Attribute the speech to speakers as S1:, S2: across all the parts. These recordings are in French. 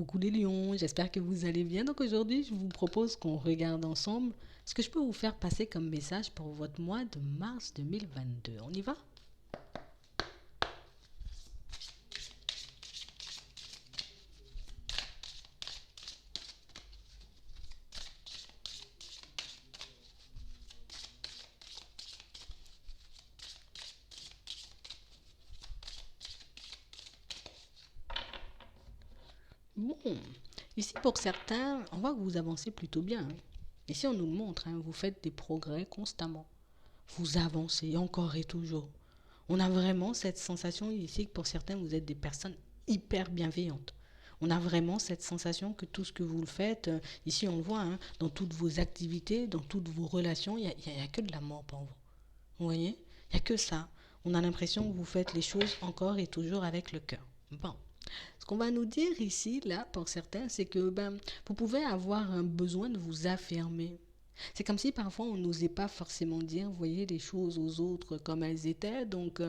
S1: Coucou les lions, j'espère que vous allez bien. Donc aujourd'hui, je vous propose qu'on regarde ensemble ce que je peux vous faire passer comme message pour votre mois de mars 2022. On y va? Bon, ici pour certains, on voit que vous avancez plutôt bien, hein. Ici, on nous le montre, hein, vous faites des progrès constamment. Vous avancez encore et toujours. On a vraiment cette sensation ici que pour certains, vous êtes des personnes hyper bienveillantes. On a vraiment cette sensation que tout ce que vous le faites, ici on le voit, hein, dans toutes vos activités, dans toutes vos relations, il y a que de l'amour pour vous. Vous voyez? Il n'y a que ça. On a l'impression que vous faites les choses encore et toujours avec le cœur. Bon. Ce qu'on va nous dire ici, là, pour certains, c'est que vous pouvez avoir un besoin de vous affirmer. C'est comme si parfois on n'osait pas forcément dire, vous voyez, les choses aux autres comme elles étaient. Donc, tu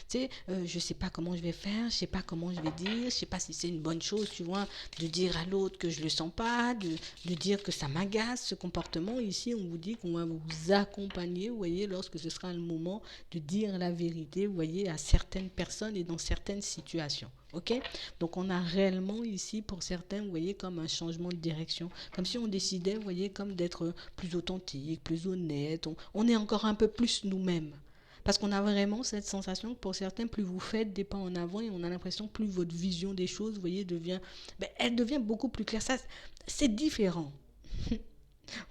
S1: sais, je sais pas comment je vais faire, je sais pas comment je vais dire, je sais pas si c'est une bonne chose, tu vois, de dire à l'autre que je le sens pas, de dire que ça m'agace ce comportement. Ici, on vous dit qu'on va vous accompagner, vous voyez, lorsque ce sera le moment de dire la vérité, vous voyez, à certaines personnes et dans certaines situations. Ok? Donc on a réellement ici pour certains, vous voyez, comme un changement de direction. Comme si on décidait, vous voyez, comme d'être plus authentique, plus honnête. On est encore un peu plus nous-mêmes. Parce qu'on a vraiment cette sensation que pour certains, plus vous faites des pas en avant et on a l'impression que plus votre vision des choses, vous voyez, elle devient beaucoup plus claire. Ça, c'est différent.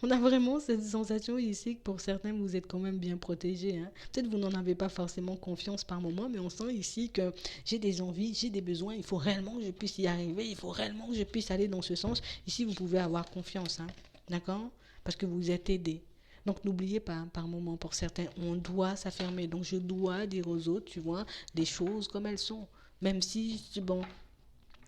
S1: On a vraiment cette sensation ici que pour certains, vous êtes quand même bien protégés, hein. Peut-être que vous n'en avez pas forcément confiance par moment, mais on sent ici que j'ai des envies, j'ai des besoins, il faut réellement que je puisse y arriver, il faut réellement que je puisse aller dans ce sens. Ici, vous pouvez avoir confiance, hein. D'accord? Parce que vous êtes aidé. Donc n'oubliez pas, par moment, pour certains, on doit s'affirmer. Donc je dois dire aux autres, tu vois, les choses comme elles sont. Même si, bon,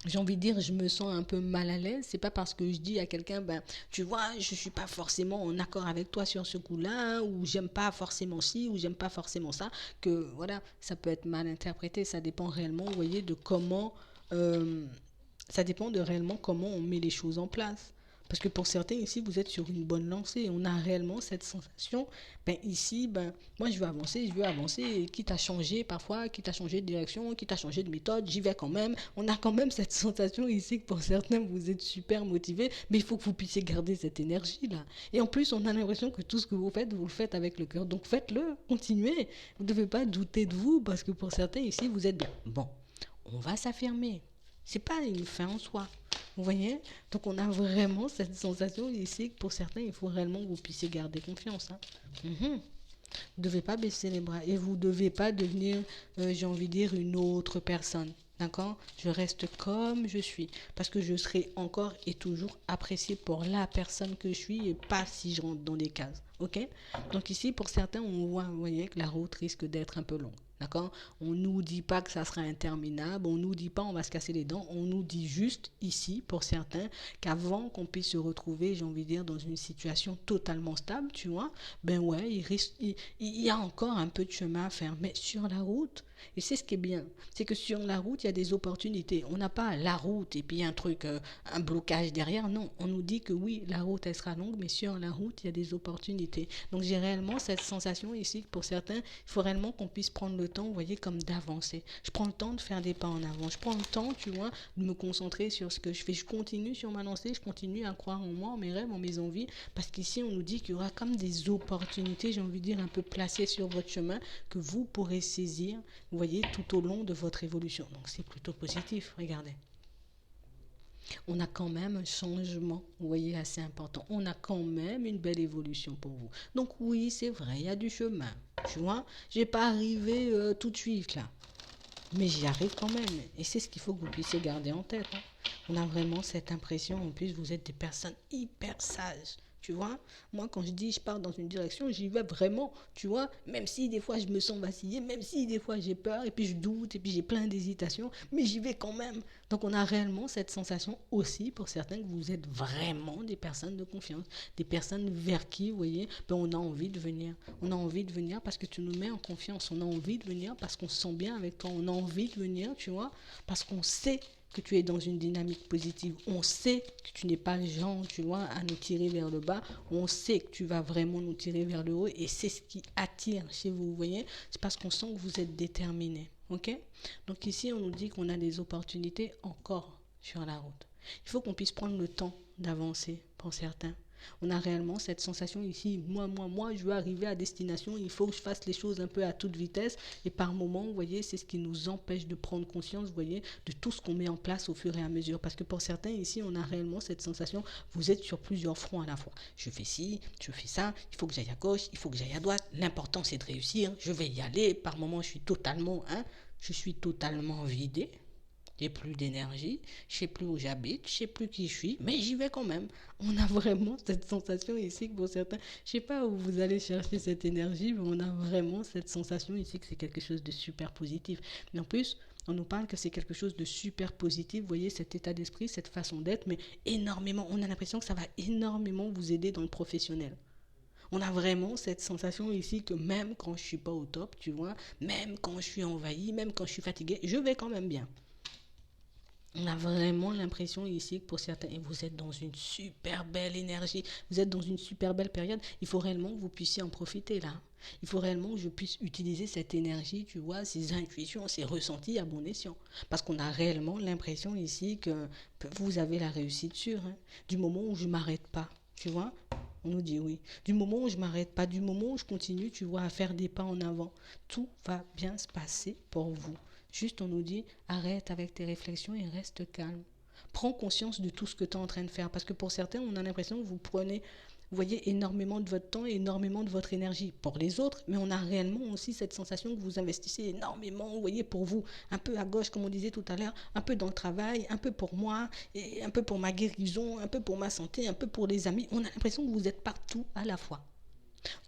S1: j'ai envie de dire, je me sens un peu mal à l'aise. C'est pas parce que je dis à quelqu'un, tu vois, je suis pas forcément en accord avec toi sur ce coup-là, ou j'aime pas forcément ci, ou j'aime pas forcément ça, que voilà, ça peut être mal interprété. Ça dépend réellement, vous voyez, de comment, euh, ça dépend de réellement comment on met les choses en place. Parce que pour certains ici, vous êtes sur une bonne lancée. On a réellement cette sensation, ici, moi je veux avancer, quitte à changer parfois, quitte à changer de direction, quitte à changer de méthode, j'y vais quand même. On a quand même cette sensation ici que pour certains, vous êtes super motivés, mais il faut que vous puissiez garder cette énergie-là. Et en plus, on a l'impression que tout ce que vous le faites avec le cœur. Donc faites-le, continuez. Vous ne devez pas douter de vous, parce que pour certains ici, vous êtes bien. Bon, on va s'affirmer. C'est pas une fin en soi. Vous voyez? Donc on a vraiment cette sensation ici que pour certains, il faut réellement que vous puissiez garder confiance, hein. Mhm. Vous ne devez pas baisser les bras et vous ne devez pas devenir, j'ai envie de dire, une autre personne. D'accord? Je reste comme je suis parce que je serai encore et toujours appréciée pour la personne que je suis et pas si je rentre dans les cases. Ok? Donc ici, pour certains, on voit, vous voyez, que la route risque d'être un peu longue. D'accord? On ne nous dit pas que ça sera interminable, on ne nous dit pas on va se casser les dents, on nous dit juste ici, pour certains, qu'avant qu'on puisse se retrouver, j'ai envie de dire, dans une situation totalement stable, tu vois, ouais, il y a encore un peu de chemin à faire. Mais sur la route, et c'est ce qui est bien, c'est que sur la route, il y a des opportunités. On n'a pas la route et puis un truc, un blocage derrière. Non, on nous dit que oui, la route, elle sera longue, mais sur la route, il y a des opportunités. Donc j'ai réellement cette sensation ici que pour certains, il faut réellement qu'on puisse prendre le temps, vous voyez, comme d'avancer. Je prends le temps de faire des pas en avant. Je prends le temps, tu vois, de me concentrer sur ce que je fais. Je continue sur ma lancée, je continue à croire en moi, en mes rêves, en mes envies, parce qu'ici, on nous dit qu'il y aura comme des opportunités, j'ai envie de dire, un peu placées sur votre chemin, que vous pourrez saisir, vous voyez, tout au long de votre évolution. Donc c'est plutôt positif, regardez. On a quand même un changement, vous voyez, assez important. On a quand même une belle évolution pour vous. Donc oui, c'est vrai, il y a du chemin. Tu vois, je vais pas arriver tout de suite là. Mais j'y arrive quand même. Et c'est ce qu'il faut que vous puissiez garder en tête, hein. On a vraiment cette impression, en plus, vous êtes des personnes hyper sages. Tu vois, moi, quand je dis je pars dans une direction, j'y vais vraiment. Tu vois, même si des fois je me sens vaciller, même si des fois j'ai peur, et puis je doute, et puis j'ai plein d'hésitations, mais j'y vais quand même. Donc, on a réellement cette sensation aussi, pour certains, que vous êtes vraiment des personnes de confiance, des personnes vers qui, vous voyez, on a envie de venir. On a envie de venir parce que tu nous mets en confiance. On a envie de venir parce qu'on se sent bien avec toi. On a envie de venir, tu vois, parce qu'on sait que tu es dans une dynamique positive. On sait que tu n'es pas le genre, tu vois, à nous tirer vers le bas. On sait que tu vas vraiment nous tirer vers le haut et c'est ce qui attire chez vous, vous voyez. C'est parce qu'on sent que vous êtes déterminé, ok? Donc ici, on nous dit qu'on a des opportunités encore sur la route. Il faut qu'on puisse prendre le temps d'avancer pour certains. On a réellement cette sensation ici, moi, je veux arriver à destination, il faut que je fasse les choses un peu à toute vitesse. Et par moments, vous voyez, c'est ce qui nous empêche de prendre conscience, vous voyez, de tout ce qu'on met en place au fur et à mesure. Parce que pour certains ici, on a réellement cette sensation, vous êtes sur plusieurs fronts à la fois. Je fais ci, je fais ça, il faut que j'aille à gauche, il faut que j'aille à droite. L'important, c'est de réussir, je vais y aller. Par moments, je suis totalement vidé. J'ai plus d'énergie, je sais plus où j'habite, je sais plus qui je suis, mais j'y vais quand même. On a vraiment cette sensation ici que pour certains, je sais pas où vous allez chercher cette énergie, mais on a vraiment cette sensation ici que c'est quelque chose de super positif. Mais en plus, on nous parle que c'est quelque chose de super positif, vous voyez, cet état d'esprit, cette façon d'être, mais énormément, on a l'impression que ça va énormément vous aider dans le professionnel. On a vraiment cette sensation ici que même quand je suis pas au top, tu vois, même quand je suis envahi, même quand je suis fatigué, je vais quand même bien. On a vraiment l'impression ici que pour certains, et vous êtes dans une super belle énergie, vous êtes dans une super belle période, il faut réellement que vous puissiez en profiter là. Il faut réellement que je puisse utiliser cette énergie, tu vois, ces intuitions, ces ressentis à bon escient. Parce qu'on a réellement l'impression ici que vous avez la réussite sûre. Hein. Du moment où je ne m'arrête pas, tu vois, on nous dit oui. Du moment où je ne m'arrête pas, du moment où je continue, tu vois, à faire des pas en avant, tout va bien se passer pour vous. Juste, on nous dit, arrête avec tes réflexions et reste calme. Prends conscience de tout ce que tu es en train de faire. Parce que pour certains, on a l'impression que vous prenez, vous voyez, énormément de votre temps et énormément de votre énergie pour les autres. Mais on a réellement aussi cette sensation que vous investissez énormément, vous voyez, pour vous. Un peu à gauche, comme on disait tout à l'heure, un peu dans le travail, un peu pour moi, et un peu pour ma guérison, un peu pour ma santé, un peu pour les amis. On a l'impression que vous êtes partout à la fois.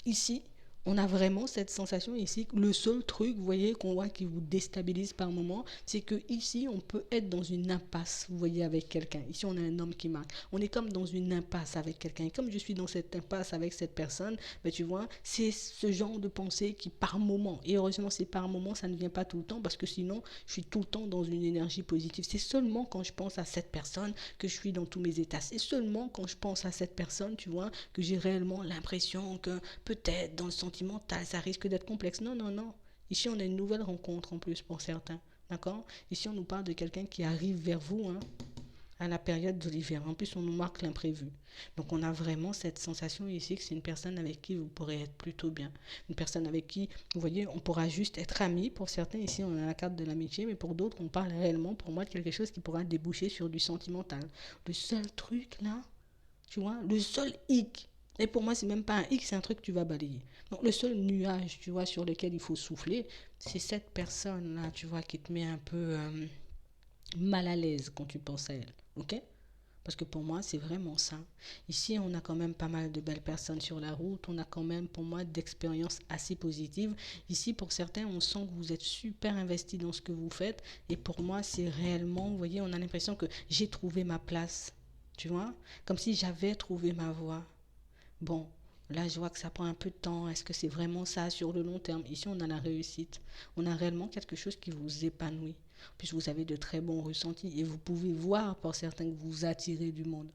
S1: Ici, on a vraiment cette sensation ici. Le seul truc, vous voyez, qu'on voit qui vous déstabilise par moment, c'est que ici, on peut être dans une impasse, vous voyez, avec quelqu'un. Ici, on a un homme qui marque. On est comme dans une impasse avec quelqu'un. Et comme je suis dans cette impasse avec cette personne, ben, tu vois, c'est ce genre de pensée qui, par moment, et heureusement, c'est par moment, ça ne vient pas tout le temps, parce que sinon, je suis tout le temps dans une énergie positive. C'est seulement quand je pense à cette personne que je suis dans tous mes états. C'est seulement quand je pense à cette personne, tu vois, que j'ai réellement l'impression que peut-être dans le sentimental, ça risque d'être complexe. Non, non, non. Ici, on a une nouvelle rencontre en plus pour certains. D'accord? Ici, on nous parle de quelqu'un qui arrive vers vous hein, à la période de l'hiver. En plus, on nous marque l'imprévu. Donc, on a vraiment cette sensation ici que c'est une personne avec qui vous pourrez être plutôt bien. Une personne avec qui, vous voyez, on pourra juste être amis. Pour certains, ici, on a la carte de l'amitié, mais pour d'autres, on parle réellement, pour moi, de quelque chose qui pourra déboucher sur du sentimental. Le seul truc, là, tu vois, le seul hic, et pour moi, c'est même pas un hic, c'est un truc que tu vas balayer. Donc, le seul nuage, tu vois, sur lequel il faut souffler, c'est cette personne-là, tu vois, qui te met un peu mal à l'aise quand tu penses à elle. Ok? Parce que pour moi, c'est vraiment ça. Ici, on a quand même pas mal de belles personnes sur la route. On a quand même, pour moi, d'expériences assez positives. Ici, pour certains, on sent que vous êtes super investi dans ce que vous faites. Et pour moi, c'est réellement, vous voyez, on a l'impression que j'ai trouvé ma place. Tu vois? Comme si j'avais trouvé ma voie. Bon, là, je vois que ça prend un peu de temps. Est-ce que c'est vraiment ça sur le long terme? Ici, on a la réussite. On a réellement quelque chose qui vous épanouit. Puis vous avez de très bons ressentis et vous pouvez voir pour certains que vous attirez du monde.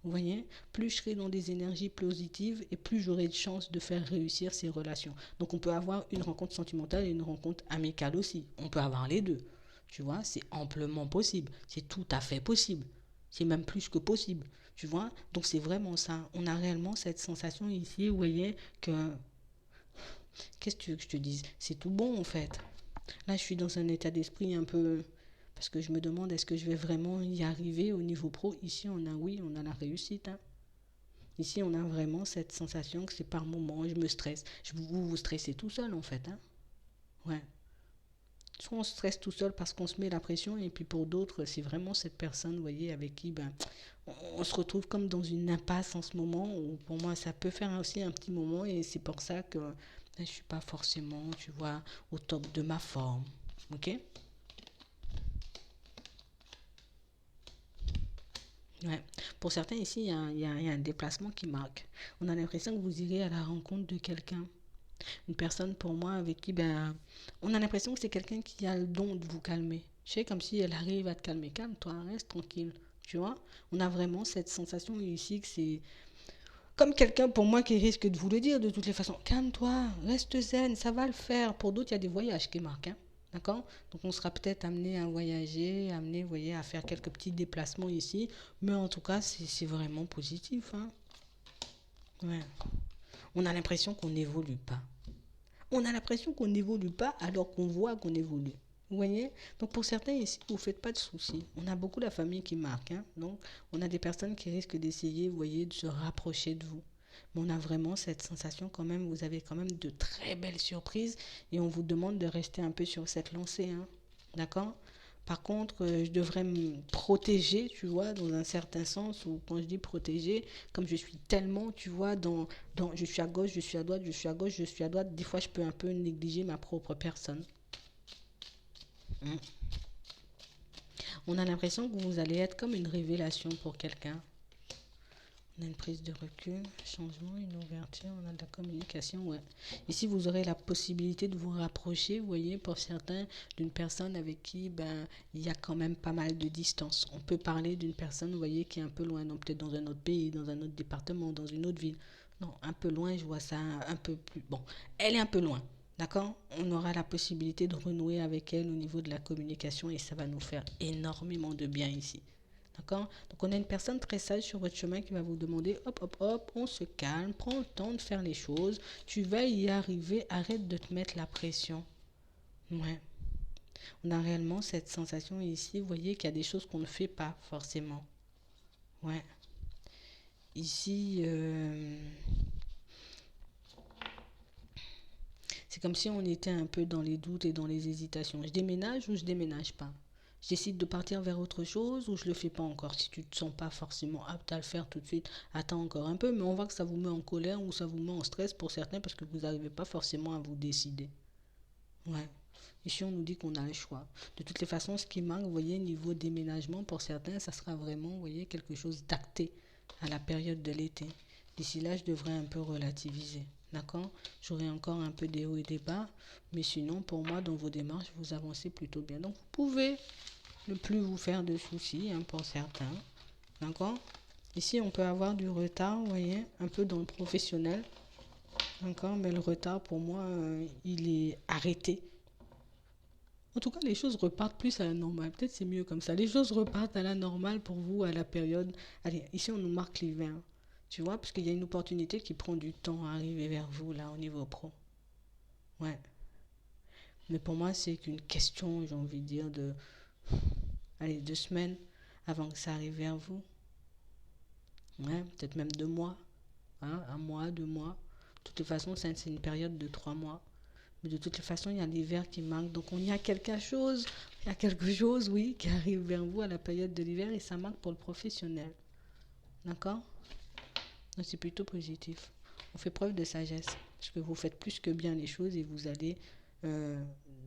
S1: Vous voyez, plus je serai dans des énergies positives et plus j'aurai de chances de faire réussir ces relations. Donc on peut avoir une rencontre sentimentale et une rencontre amicale aussi. On peut avoir les deux. Tu vois, c'est amplement possible. C'est tout à fait possible. C'est même plus que possible. Tu vois, donc c'est vraiment ça. On a réellement cette sensation ici, vous voyez, que... Qu'est-ce que tu veux que je te dise? C'est tout bon en fait. Là, je suis dans un état d'esprit un peu... Parce que je me demande, est-ce que je vais vraiment y arriver au niveau pro? Ici, on a, oui, on a la réussite. Hein. Ici, on a vraiment cette sensation que c'est par moment, je me stresse. Vous stressez tout seul, en fait. Hein. Ouais. Soit on stresse tout seul parce qu'on se met la pression, et puis pour d'autres, c'est vraiment cette personne, vous voyez, avec qui ben, on se retrouve comme dans une impasse en ce moment, où pour moi, ça peut faire aussi un petit moment, et c'est pour ça que ben, je ne suis pas forcément, tu vois, au top de ma forme. Ok? Ouais. Pour certains ici, il y a un déplacement qui marque. On a l'impression que vous irez à la rencontre de quelqu'un. Une personne pour moi avec qui, ben, on a l'impression que c'est quelqu'un qui a le don de vous calmer. Tu sais, comme si elle arrive à te calmer. Calme-toi, reste tranquille. Tu vois, on a vraiment cette sensation ici que c'est comme quelqu'un pour moi qui risque de vous le dire de toutes les façons. Calme-toi, reste zen, ça va le faire. Pour d'autres, il y a des voyages qui marquent. Hein. D'accord. Donc on sera peut-être amené à voyager, amené, vous voyez, à faire quelques petits déplacements ici. Mais en tout cas, c'est vraiment positif. Hein. Ouais. On a l'impression qu'on n'évolue pas. On a l'impression qu'on n'évolue pas alors qu'on voit qu'on évolue. Vous voyez. Donc pour certains ici, vous ne faites pas de soucis. On a beaucoup la famille qui marque. Hein. Donc on a des personnes qui risquent d'essayer, vous voyez, de se rapprocher de vous. Mais on a vraiment cette sensation quand même, vous avez quand même de très belles surprises et on vous demande de rester un peu sur cette lancée. Hein. D'accord. Par contre, je devrais me protéger, tu vois, dans un certain sens, ou quand je dis protéger, comme je suis tellement, tu vois, je suis à gauche, je suis à droite, je suis à gauche, je suis à droite, des fois je peux un peu négliger ma propre personne. Mm. On a l'impression que vous allez être comme une révélation pour quelqu'un. On a une prise de recul, changement, une ouverture, on a de la communication, ouais. Ici, vous aurez la possibilité de vous rapprocher, vous voyez, pour certains, d'une personne avec qui, ben, il y a quand même pas mal de distance. On peut parler d'une personne, vous voyez, qui est un peu loin, donc peut-être dans un autre pays, dans un autre département, dans une autre ville. Non, un peu loin, je vois ça un peu plus... Bon, elle est un peu loin, d'accord. On aura la possibilité de renouer avec elle au niveau de la communication et ça va nous faire énormément de bien ici. D'accord. Donc, on a une personne très sage sur votre chemin qui va vous demander, hop, hop, hop, on se calme, prends le temps de faire les choses, tu vas y arriver, arrête de te mettre la pression. Ouais. On a réellement cette sensation ici, vous voyez qu'il y a des choses qu'on ne fait pas forcément. Ouais. Ici, c'est comme si on était un peu dans les doutes et dans les hésitations. Je déménage ou je déménage pas. Je décide de partir vers autre chose ou je le fais pas encore. Si tu te sens pas forcément apte à le faire tout de suite, attends encore un peu. Mais on voit que ça vous met en colère ou ça vous met en stress pour certains parce que vous n'arrivez pas forcément à vous décider. Ouais. Ici, on nous dit qu'on a le choix. De toutes les façons, ce qui manque, vous voyez, niveau déménagement, pour certains, ça sera vraiment, vous voyez, quelque chose d'acté à la période de l'été. D'ici là, je devrais un peu relativiser. D'accord. J'aurai encore un peu des hauts et des bas. Mais sinon, pour moi, dans vos démarches, vous avancez plutôt bien. Donc, vous pouvez ne plus vous faire de soucis hein, pour certains. D'accord. Ici, on peut avoir du retard, vous voyez, un peu dans le professionnel. D'accord. Mais le retard, pour moi, il est arrêté. En tout cas, les choses repartent plus à la normale. Peut-être c'est mieux comme ça. Les choses repartent à la normale pour vous à la période. Allez, ici on nous marque l'hiver. Tu vois, parce qu'il y a une opportunité qui prend du temps à arriver vers vous là au niveau pro. Ouais. Mais pour moi, c'est qu'une question, j'ai envie de dire, de allez, 2 semaines avant que ça arrive vers vous. Ouais, peut-être même 2 mois. Hein, 1 mois, 2 mois. De toute façon, c'est une période de 3 mois. Mais de toutes les façons, il y a l'hiver qui manque. Donc, il y a quelque chose, oui, qui arrive vers vous à la période de l'hiver et ça manque pour le professionnel. D'accord. Donc, c'est plutôt positif. On fait preuve de sagesse parce que vous faites plus que bien les choses et vous allez euh,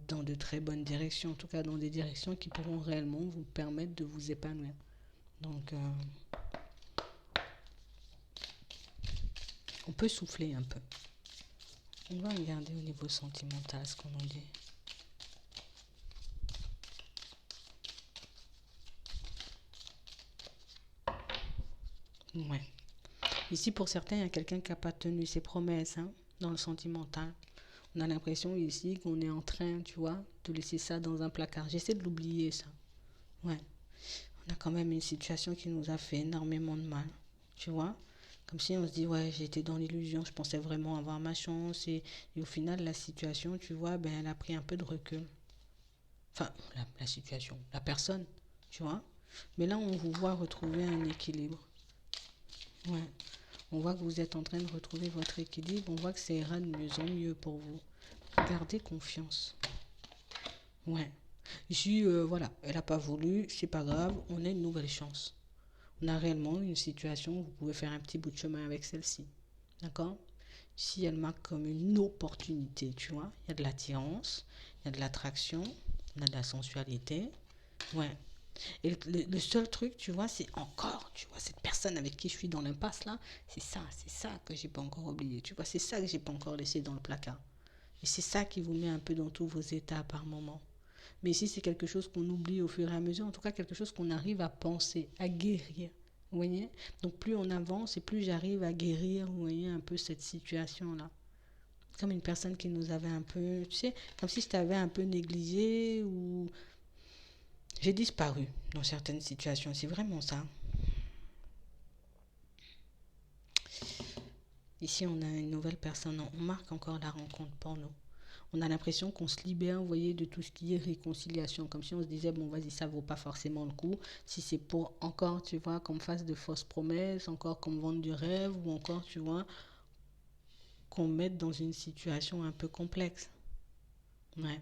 S1: dans de très bonnes directions. En tout cas, dans des directions qui pourront réellement vous permettre de vous épanouir. Donc, on peut souffler un peu. On va regarder au niveau sentimental ce qu'on en dit. Ouais. Ici, pour certains, il y a quelqu'un qui n'a pas tenu ses promesses hein, dans le sentimental. On a l'impression ici qu'on est en train, tu vois, de laisser ça dans un placard. J'essaie de l'oublier, ça. Ouais. On a quand même une situation qui nous a fait énormément de mal, tu vois. Comme si on se dit, ouais, j'étais dans l'illusion, je pensais vraiment avoir ma chance. Et au final, la situation, tu vois, ben, elle a pris un peu de recul. Enfin, la situation, la personne, tu vois. Mais là, on vous voit retrouver un équilibre. Ouais. On voit que vous êtes en train de retrouver votre équilibre. On voit que ça ira de mieux en mieux pour vous. Gardez confiance. Ouais. Ici, voilà, elle n'a pas voulu, c'est pas grave, on a une nouvelle chance. On a réellement une situation où vous pouvez faire un petit bout de chemin avec celle-ci. D'accord. Si elle marque comme une opportunité, tu vois, il y a de l'attirance, il y a de l'attraction, il y a de la sensualité. Ouais. Et le seul truc, tu vois, c'est encore, tu vois, cette personne avec qui je suis dans l'impasse là, c'est ça que j'ai pas encore oublié. Tu vois, c'est ça que j'ai pas encore laissé dans le placard. Et c'est ça qui vous met un peu dans tous vos états par moment. Mais ici, c'est quelque chose qu'on oublie au fur et à mesure. En tout cas, quelque chose qu'on arrive à penser, à guérir. Vous voyez? Donc, plus on avance et plus j'arrive à guérir, vous voyez, un peu cette situation-là. Comme une personne qui nous avait un peu, tu sais, comme si je t'avais un peu négligé ou j'ai disparu dans certaines situations. C'est vraiment ça. Ici, on a une nouvelle personne. On marque encore la rencontre pour nous. On a l'impression qu'on se libère, vous voyez, de tout ce qui est réconciliation. Comme si on se disait, bon, vas-y, ça vaut pas forcément le coup. Si c'est pour encore, tu vois, qu'on me fasse de fausses promesses, encore qu'on me vende du rêve, ou encore, tu vois, qu'on me mette dans une situation un peu complexe. Ouais.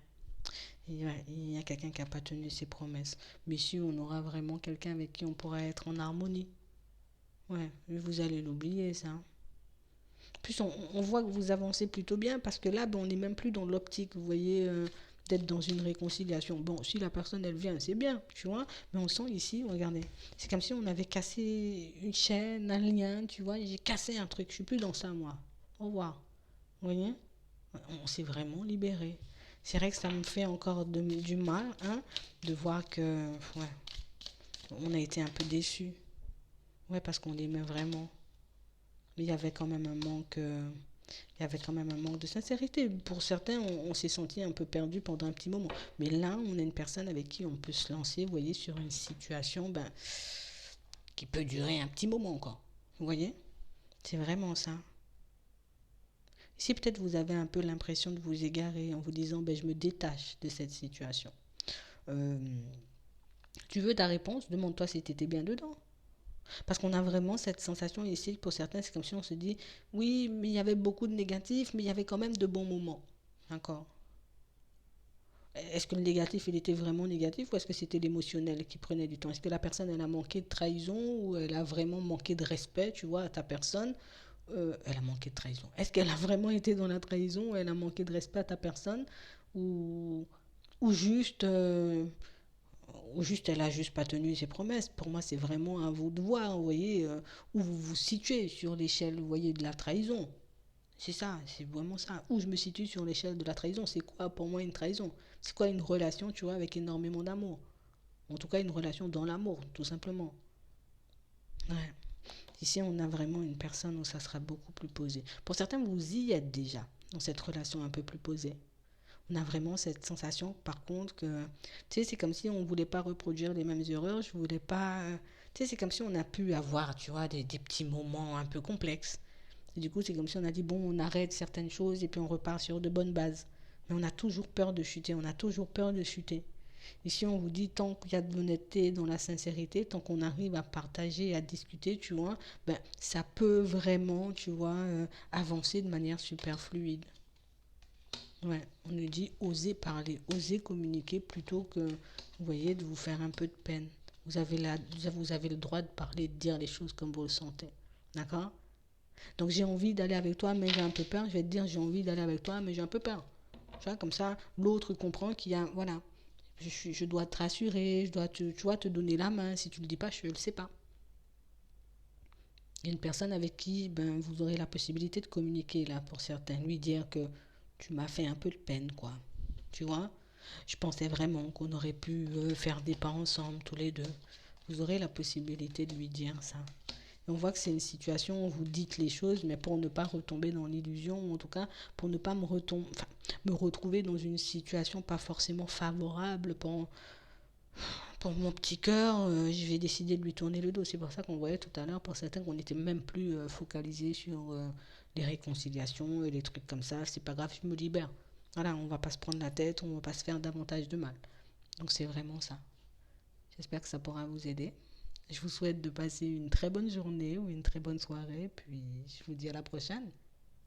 S1: Et ouais, il y a quelqu'un qui n'a pas tenu ses promesses. Mais si on aura vraiment quelqu'un avec qui on pourra être en harmonie. Ouais, mais vous allez l'oublier, ça. Plus on voit que vous avancez plutôt bien parce que là, ben, on n'est même plus dans l'optique, vous voyez, d'être dans une réconciliation. Bon, si la personne, elle vient, c'est bien, tu vois, mais on sent ici, regardez, c'est comme si on avait cassé une chaîne, un lien, tu vois, j'ai cassé un truc, je suis plus dans ça, moi. Au revoir. Vous voyez, on s'est vraiment libéré. C'est vrai que ça me fait encore du mal, hein, de voir que, ouais, on a été un peu déçus. Ouais, parce qu'on l'aimait vraiment. Mais il y avait quand même un manque, il y avait quand même un manque de sincérité. Pour certains, on s'est senti un peu perdu pendant un petit moment. Mais là, on a une personne avec qui on peut se lancer, vous voyez, sur une situation ben, qui peut durer un petit moment encore. Vous voyez? C'est vraiment ça. Si peut-être vous avez un peu l'impression de vous égarer en vous disant, ben, je me détache de cette situation. Euh, Tu veux ta réponse? Demande-toi si tu étais bien dedans. Parce qu'on a vraiment cette sensation ici, pour certains, c'est comme si on se dit, oui, mais il y avait beaucoup de négatifs, mais il y avait quand même de bons moments. D'accord. Est-ce que le négatif, il était vraiment négatif ou est-ce que c'était l'émotionnel qui prenait du temps? Est-ce que la personne, elle a manqué de trahison ou elle a vraiment manqué de respect, tu vois, à ta personne? Elle a manqué de trahison. Est-ce qu'elle a vraiment été dans la trahison ou elle a manqué de respect à ta personne ou, ou juste ou juste elle a juste pas tenu ses promesses. Pour moi, c'est vraiment à vous de voir, vous voyez, où vous vous situez sur l'échelle, vous voyez, de la trahison. C'est ça, c'est vraiment ça. Où je me situe sur l'échelle de la trahison, c'est quoi pour moi une trahison? C'est quoi une relation, tu vois, avec énormément d'amour? En tout cas, une relation dans l'amour, tout simplement. Ouais. Ici, on a vraiment une personne où ça sera beaucoup plus posé. Pour certains, vous y êtes déjà, dans cette relation un peu plus posée. On a vraiment cette sensation, par contre, que, tu sais, c'est comme si on ne voulait pas reproduire les mêmes erreurs, je voulais pas, tu sais, c'est comme si on a pu avoir, tu vois, des petits moments un peu complexes. Et du coup, c'est comme si on a dit, bon, on arrête certaines choses et puis on repart sur de bonnes bases. Mais on a toujours peur de chuter, on a toujours peur de chuter. Ici, on vous dit, tant qu'il y a de l'honnêteté dans la sincérité, tant qu'on arrive à partager, à discuter, tu vois, ben, ça peut vraiment, tu vois, avancer de manière super fluide. Ouais, on nous dit oser parler, oser communiquer plutôt que, vous voyez, de vous faire un peu de peine. Vous avez le droit de parler, de dire les choses comme vous le sentez. D'accord? Donc j'ai envie d'aller avec toi, mais j'ai un peu peur. Je vais te dire, j'ai envie d'aller avec toi, mais j'ai un peu peur. Tu vois, comme ça, l'autre comprend qu'il y a, voilà, je dois te rassurer, je dois te, tu vois, te donner la main. Si tu le dis pas, je ne le sais pas. Il y a une personne avec qui ben, vous aurez la possibilité de communiquer, là, pour certains. Lui dire que tu m'as fait un peu de peine, quoi. Tu vois? Je pensais vraiment qu'on aurait pu faire des pas ensemble, tous les deux. Vous aurez la possibilité de lui dire ça. Et on voit que c'est une situation où vous dites les choses, mais pour ne pas retomber dans l'illusion, ou en tout cas pour ne pas me retrouver dans une situation pas forcément favorable pour mon petit cœur, je vais décider de lui tourner le dos. C'est pour ça qu'on voyait tout à l'heure, pour certains, qu'on n'était même plus focalisé sur les réconciliations et les trucs comme ça. C'est pas grave, je me libère. Voilà, on va pas se prendre la tête, on va pas se faire davantage de mal. Donc c'est vraiment ça. J'espère que ça pourra vous aider. Je vous souhaite de passer une très bonne journée ou une très bonne soirée, puis je vous dis à la prochaine.